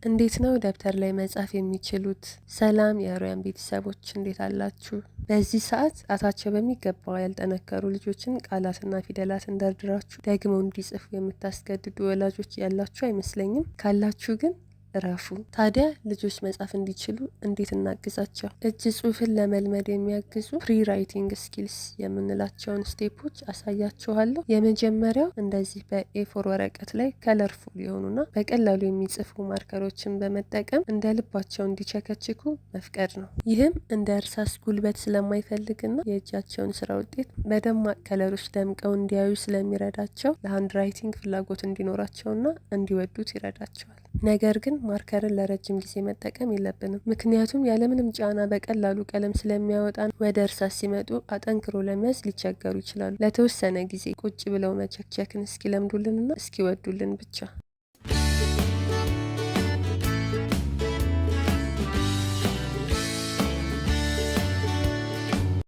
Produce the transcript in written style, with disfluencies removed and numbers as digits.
እንዴት ነው ደብተር ላይ መጻፍ የሚችሉት? ሰላም የአርያም ቤተሰቦች እንዴት አላችሁ? በዚህ ሰዓት ጣታቸው በሚገባው ያልጠነከሩ ልጆችን ቃላትና ፊደላትን ደርድራችሁ ደግመው እንዲጽፉ የምታስገድዱ ወላጆች ያላችሁ አይመስለኝም። ካላችሁ ግን እረፉ። ታዲያ ልጆች መጻፍ እንዲችሉ እንዴት እናግዛቸው? እጅ ጽሑፍን ለመልመድ የሚያግዙ ፕሪ ራይቲንግ ስኪልስ የምንላቸውን ስቴፖች አሳያችኋለሁ። የመጀመሪያው እንደዚህ በኤፎር ወረቀት ላይ ከለርፉል የሆኑና በቀላሉ የሚጽፉ ማርከሮችን በመጠቀም እንደ ልባቸው እንዲቸከችኩ መፍቀድ ነው። ይህም እንደ እርሳስ ጉልበት ስለማይፈልግና የእጃቸውን ስራ ውጤት በደማቅ ከለሮች ደምቀው እንዲያዩ ስለሚረዳቸው ለሃንድ ራይቲንግ ፍላጎት እንዲኖራቸውና እንዲወዱት ይረዳቸዋል። ነገር ግን ማርከርን ለረጅም ጊዜ መጠቀም የለብንም። ምክንያቱም ያለምንም ጫና በቀላሉ ቀለም ስለሚያወጣን ወደ እርሳስ ሲመጡ አጠንክሮ ለመያዝ ሊቸገሩ ይችላሉ። ለተወሰነ ጊዜ ቁጭ ብለው መቸክቸክን እስኪለምዱልንና እስኪወዱልን ብቻ